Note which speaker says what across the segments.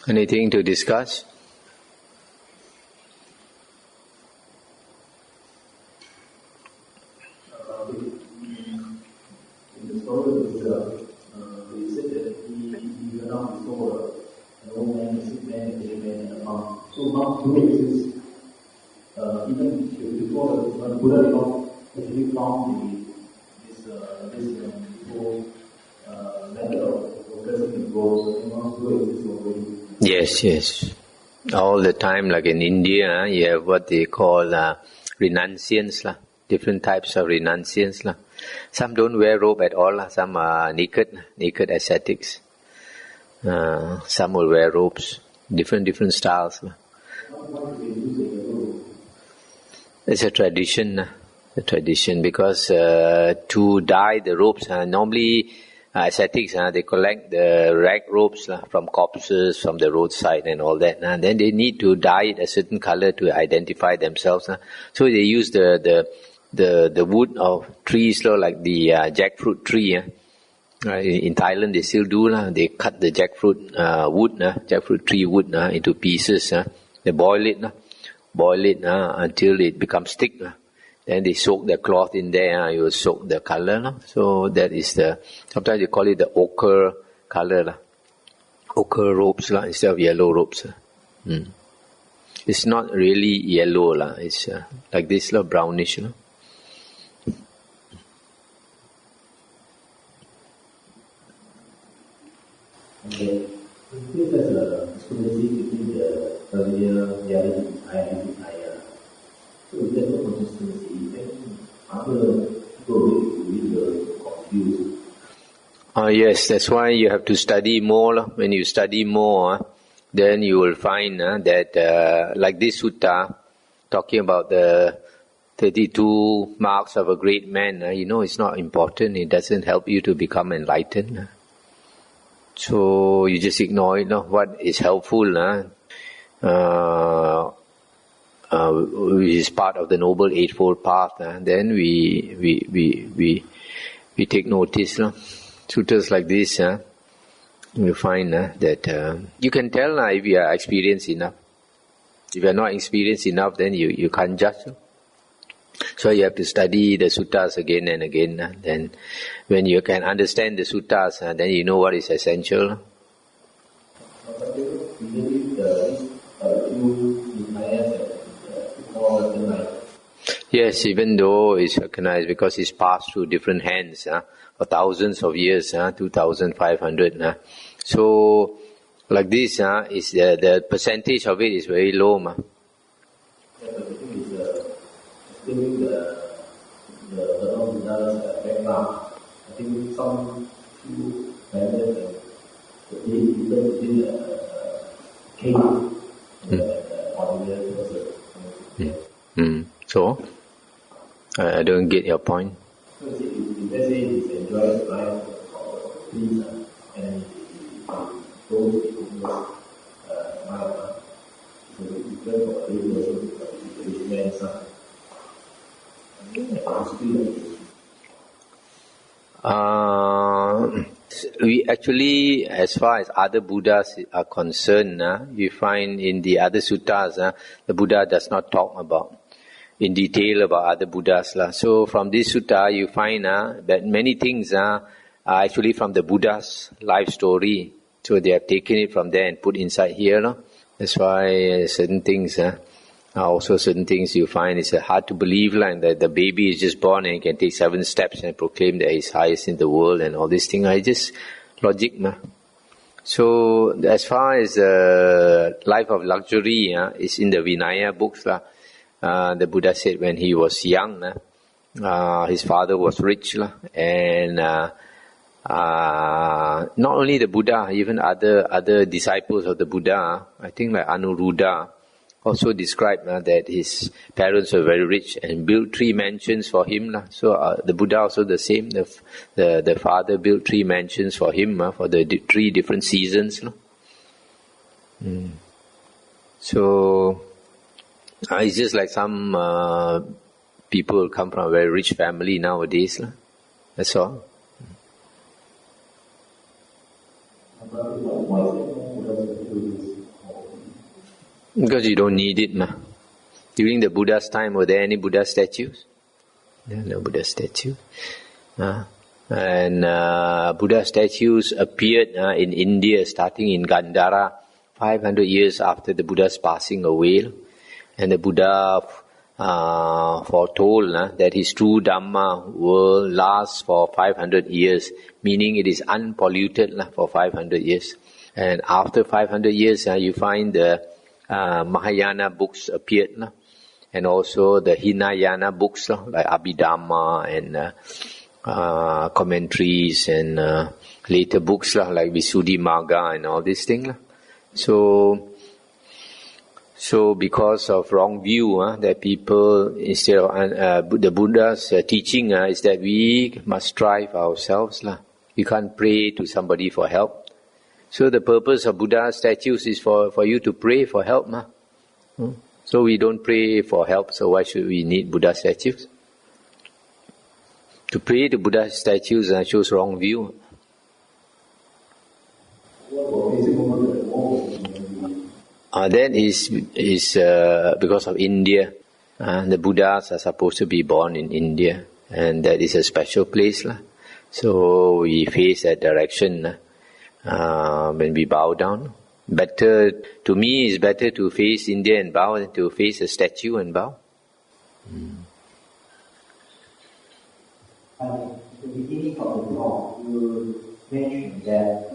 Speaker 1: Anything to discuss?
Speaker 2: In the story of Discourses, he said that he went out before an old man, a sick man, a dead man, and a monk. So monks do exist. Even before when Buddha did not actually found this whole method of progressing in growth, monks do exist already.
Speaker 1: Yes. All the time, like in India, you have what they call renunciants, different types of renunciants. Some don't wear robe at all, some are naked ascetics. Some will wear robes, different styles. It's a tradition, because to dye the robes, normally ascetics, they collect the rag robes from corpses, from the roadside and all that. And then they need to dye it a certain color to identify themselves. So they use the wood of trees, like the jackfruit tree. In Thailand, they still do. They cut the jackfruit tree wood into pieces. They boil it until it becomes thick. Then they soak the cloth in there, you will soak the color. So that is sometimes they call it the ochre color. Ochre robes instead of yellow robes. It's not really yellow, it's like this, brownish.
Speaker 2: Okay. This is a discrepancy between the earlier reality and Nikaya. So if there's no consistency, then other people will be confused.
Speaker 1: Yes, that's why you have to study more. When you study more, then you will find that like this sutta, talking about the 32 marks of a great man, it's not important. It doesn't help you to become enlightened. So you just ignore it. What is helpful, which is part of the Noble Eightfold Path, then we take notice. Suttas like this, you find that you can tell if you are experienced enough. If you are not experienced enough, then you can't judge. So you have to study the suttas again and again. Then when you can understand the suttas, then you know what is essential. Yes, even though it's recognized because it's passed through different hands for thousands of years, 2,500. So like this, is the percentage of it is very low.
Speaker 2: During the Dhammavuddho's background, I think some few members did came the ordinary person.
Speaker 1: So, I don't get your point.
Speaker 2: So if let's say he's enjoying life for peace and goes to smile, so it's good for a person because he's a man's son.
Speaker 1: We actually, as far as other Buddhas are concerned, we find in the other suttas, the Buddha does not talk about in detail about other Buddhas. So from this sutta, you find that many things are actually from the Buddha's life story. So they have taken it from there and put inside here. That's why certain things also certain things you find it's hard to believe, like that the baby is just born and he can take 7 steps and proclaim that he's highest in the world and all these things. It's just logic. So as far as life of luxury is in the Vinaya books. The Buddha said when he was young, his father was rich, and not only the Buddha, even other disciples of the Buddha, I think like Anuruddha, also described that his parents were very rich and built 3 mansions for him. So the Buddha also the same. The father built 3 mansions for him for the 3 different seasons. So it's just like some people come from a very rich family nowadays. That's all. Because you don't need it, ma. During the Buddha's time, were there any Buddha statues? No Buddha statues. And Buddha statues appeared in India starting in Gandhara 500 years after the Buddha's passing away. And the Buddha foretold that his true Dhamma will last for 500 years, meaning it is unpolluted for 500 years. And after 500 years, you find the Mahayana books appeared, and also the Hinayana books like Abhidhamma and commentaries and later books like Visuddhimagga and all these things. So because of wrong view that people, instead of the Buddha's teaching is that we must strive ourselves. You can't pray to somebody for help. So the purpose of Buddha statues is for you to pray for help. So we don't pray for help, so why should we need Buddha statues? To pray to Buddha statues shows wrong view. That is because of India. The Buddhas are supposed to be born in India, and that is a special place. So we face that direction when we bow down. Better, to me, it's better to face India and bow than to face a statue and bow.
Speaker 3: At the beginning of the talk, you mentioned that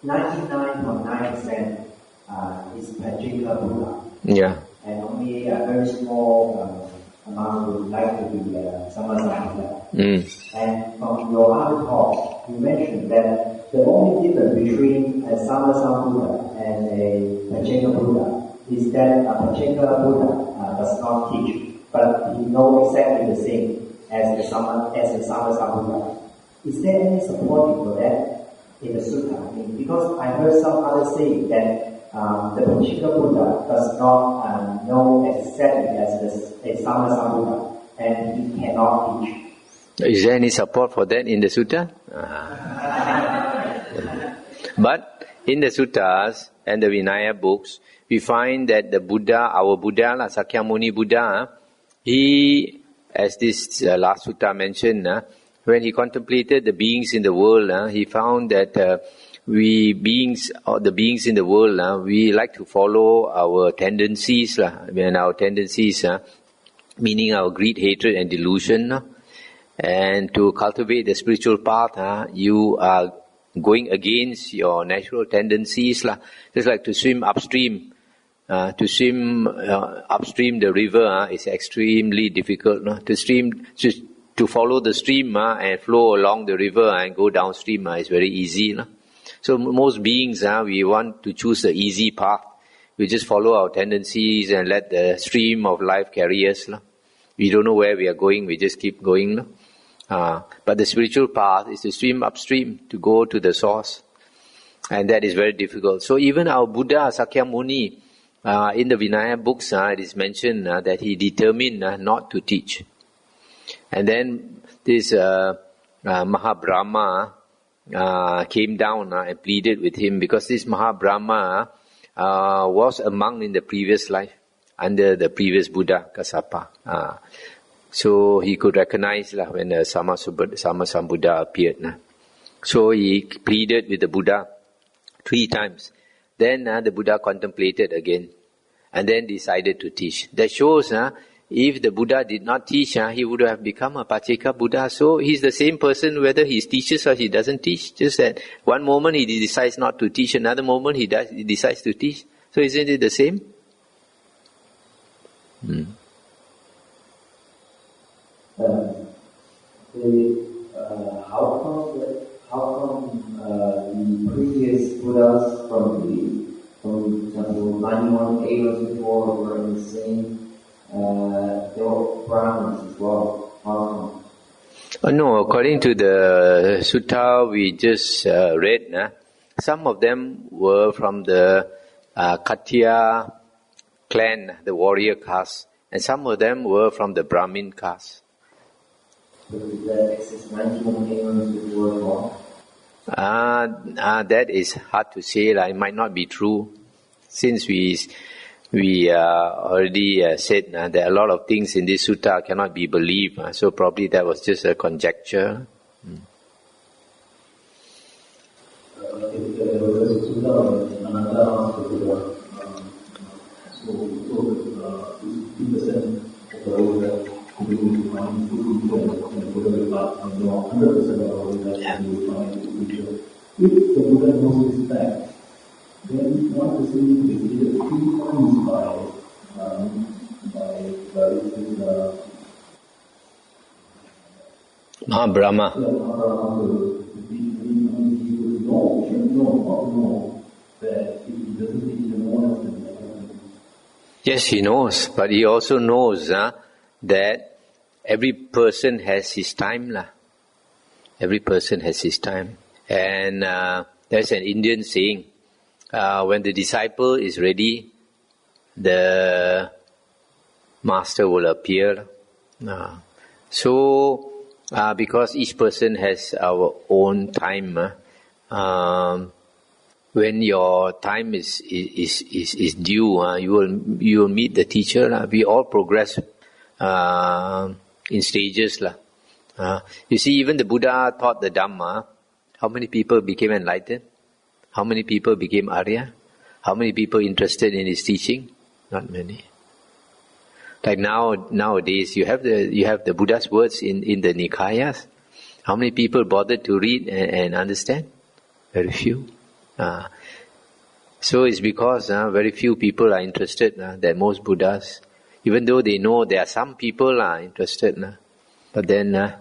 Speaker 3: 99.9% is Pajika Buddha.
Speaker 1: Yeah.
Speaker 3: And only a very small amount would like to be Sammasambuddha. And from your other talk, you mentioned that the only difference between a Sammasambuddha and a Pajika Buddha is that a Pajika Buddha does not teach, but he knows exactly the same as a Sammasambuddha. Is there any support for that in the sutta? Because I heard some others say that the Pajika Buddha does not know exactly as a Sammasambuddha, and he cannot teach.
Speaker 1: Is there any support for that in the sutta? But in the suttas and the Vinaya books, we find that the Buddha, our Buddha, Sakyamuni Buddha, he, as this last sutta mentioned, when he contemplated the beings in the world, he found that the beings in the world, we like to follow our tendencies, and our tendencies, meaning our greed, hatred and delusion. And to cultivate the spiritual path, you are going against your natural tendencies. Just like to swim upstream. To swim upstream the river is extremely difficult. To follow the stream and flow along the river and go downstream is very easy. So most beings, we want to choose the easy path. We just follow our tendencies and let the stream of life carry us. We don't know where we are going, we just keep going. But the spiritual path is to swim upstream, to go to the source. And that is very difficult. So even our Buddha, Sakyamuni, in the Vinaya books, it is mentioned that he determined not to teach. And then this Mahabrahma came down and pleaded with him, because this Mahabrahma was a monk in the previous life, under the previous Buddha, Kassapa. So he could recognize when the Sammasambuddha appeared. So he pleaded with the Buddha 3 times. Then the Buddha contemplated again and then decided to teach. That shows if the Buddha did not teach, he would have become a Pacheka Buddha. So he's the same person whether he teaches or he doesn't teach. Just that one moment he decides not to teach, another moment he decides to teach. So isn't it the same?
Speaker 3: How come the previous Buddhas from example 91 ages before were in the same, they were Brahmins as well? How come?
Speaker 1: No, according to the sutta we just read, some of them were from the Khattiya clan, the warrior caste, and some of them were from the Brahmin caste. That is hard to say. It might not be true. Since we already said that a lot of things in this sutta cannot be believed, so probably that was just a conjecture.
Speaker 2: There was a sutta and another asked the Buddha, so 50% of the whole that you will find future, and the Buddha will ask, 100% of the whole that you will find future. If the Buddha knows this fact, then one person is either 3 times by
Speaker 1: Mahabrahma. Yes, he knows, but he also knows that every person has his time. Every person has his time. And there's an Indian saying, when the disciple is ready, the master will appear. So, because each person has our own time, when your time is due, you will meet the teacher. We all progress in stages. You see, even the Buddha taught the Dhamma. How many people became enlightened? How many people became Arya? How many people interested in his teaching? Not many. Like nowadays, you have the Buddha's words in the Nikayas. How many people bothered to read and understand? Very few. So it's because very few people are interested. That most Buddhas, even though they know there are some people are interested, but then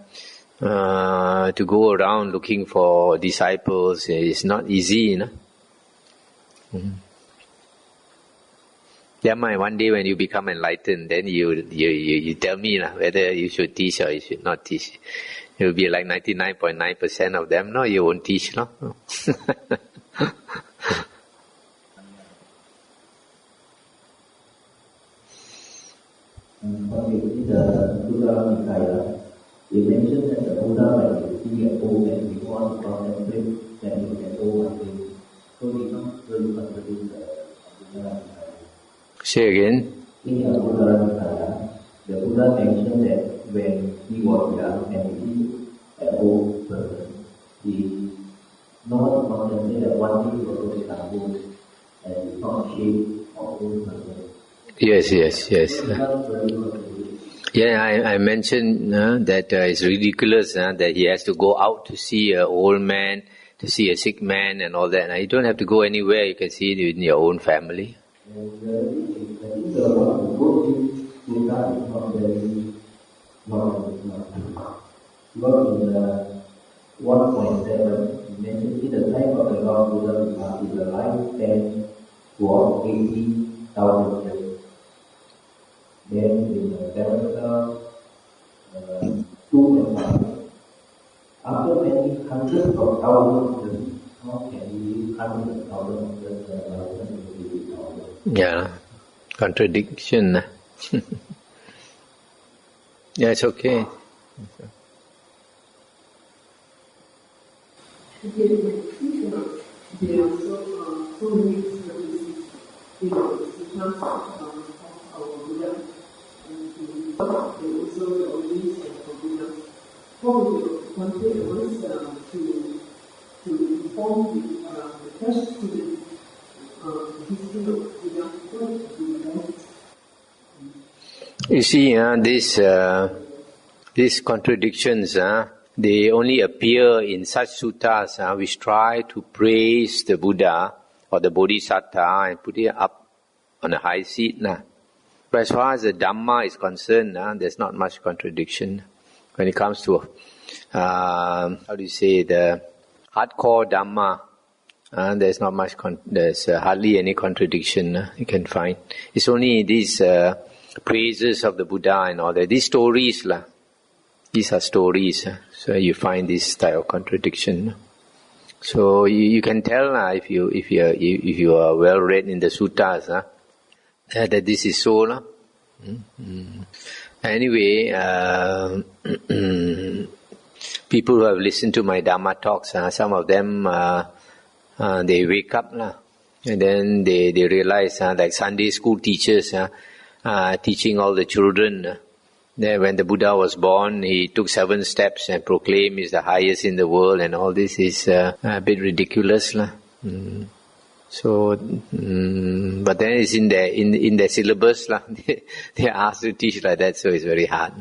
Speaker 1: to go around looking for disciples is not easy. There might one day when you become enlightened, then you tell me whether you should teach or you should not teach. It will be like 99.9% of them. No, you won't teach. No.
Speaker 2: The Buddha Nikaya, they mentioned that the Buddha might see an old man before to contemplate that he can go until. So he comes really contradict the Buddha Nikaya.
Speaker 1: Say again.
Speaker 2: In the Buddha Nikaya, the Buddha mentioned that when he was young and he an old person, he not contemplated one day he was going to come and he thought shape of old person.
Speaker 1: Yes. Yeah, I mentioned that it's ridiculous that he has to go out to see an old man, to see a sick man and all that. You don't have to go anywhere, you can see it in your own family.
Speaker 2: Because in 1.7, he mentioned in the time of the Lord Buddha, his lifespan was 80,000 years. Then in the Dhammavuddho, 2.5. After many hundreds of thousands of years, how can we live hundreds of thousands of years?
Speaker 1: Yeah, contradiction. Yeah, it's okay.
Speaker 4: There are so many services, the chance of our Buddha, and they also always for Buddha. Probably one thing was to inform the first student the history of Buddha, what Buddha.
Speaker 1: You see, these contradictions, they only appear in such suttas which try to praise the Buddha or the Bodhisattva and put it up on a high seat. But as far as the Dhamma is concerned, there's not much contradiction. When it comes to, the hardcore Dhamma, there's not much, there's hardly any contradiction you can find. It's only these praises of the Buddha and all that. These stories, these are stories. So you find this type of contradiction. So you can tell if you are well read in the suttas that this is so. Anyway, people who have listened to my Dhamma talks, some of them they wake up And then they realize, like Sunday school teachers teaching all the children, that when the Buddha was born, he took 7 steps and proclaimed he's the highest in the world, and all this is a bit ridiculous. So, but then it's in their syllabus. They are asked to teach like that, so it's very hard.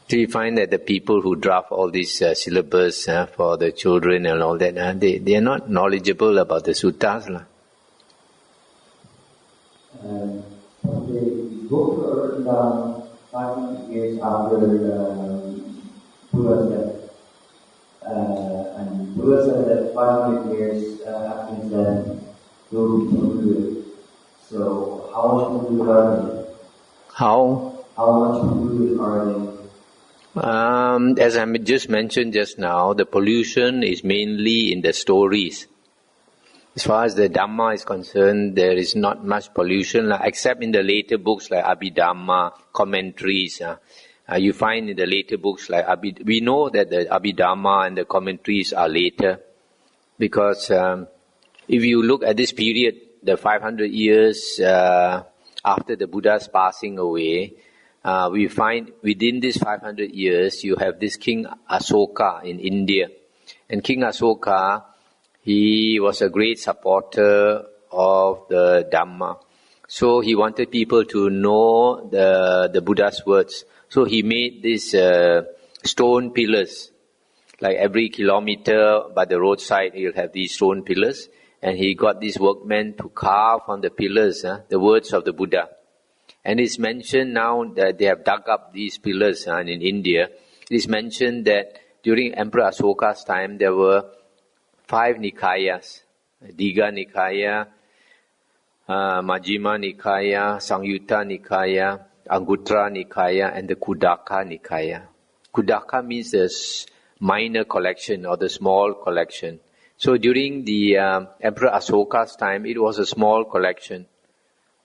Speaker 1: So you find that the people who draft all these syllabus for the children and all that, they are not knowledgeable about the suttas.
Speaker 3: The book were done 5 years after Buddha said, and Buddha said that 500 years after that will be concluded. So how much concluded are they? How much concluded are they?
Speaker 1: As I just mentioned just now, the pollution is mainly in the stories. As far as the Dhamma is concerned, there is not much pollution, except in the later books like Abhidhamma, commentaries. You find in the later books like we know that the Abhidhamma and the commentaries are later, because if you look at this period, the 500 years after the Buddha's passing away, we find within this 500 years, you have this King Asoka in India. And King Asoka, he was a great supporter of the Dhamma. So he wanted people to know the Buddha's words. So he made these stone pillars. Like every kilometer by the roadside, he'll have these stone pillars. And he got these workmen to carve on the pillars the words of the Buddha. And it's mentioned now that they have dug up these pillars in India. It is mentioned that during Emperor Asoka's time, there were 5 Nikayas. Digha Nikaya, Majjhima Nikaya, Samyutta Nikaya, Anguttara Nikaya, and the Khuddaka Nikaya. Khuddaka means the minor collection or the small collection. So during the Emperor Asoka's time, it was a small collection.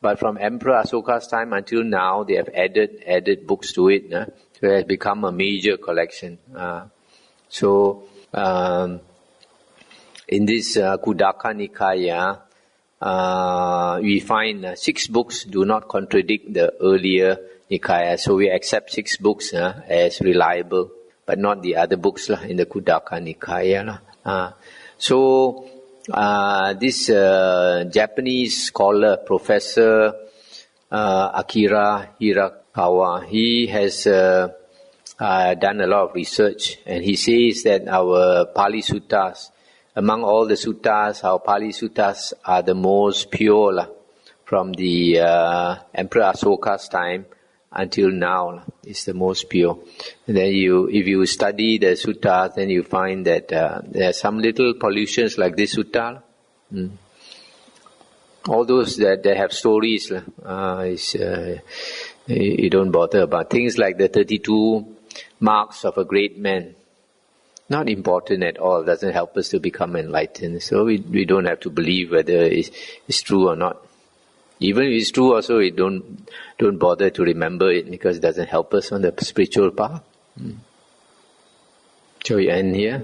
Speaker 1: But from Emperor Asoka's time until now, they have added books to it. So it has become a major collection. In this Khuddaka Nikaya, we find 6 books do not contradict the earlier Nikaya. So we accept 6 books as reliable, but not the other books in the Khuddaka Nikaya. This Japanese scholar, Professor Akira Hirakawa, he has done a lot of research, and he says that our Pali Suttas, among all the suttas, our Pali Suttas are the most pure from the Emperor Asoka's time until now. It's the most pure. And then if you study the suttas, then you find that there are some little pollutions like this sutta. All those that have stories, you don't bother about. Things like the 32 marks of a great man, not important at all, doesn't help us to become enlightened. So we don't have to believe whether it's true or not. Even if it's true also, we don't bother to remember it, because it doesn't help us on the spiritual path. Shall we end here?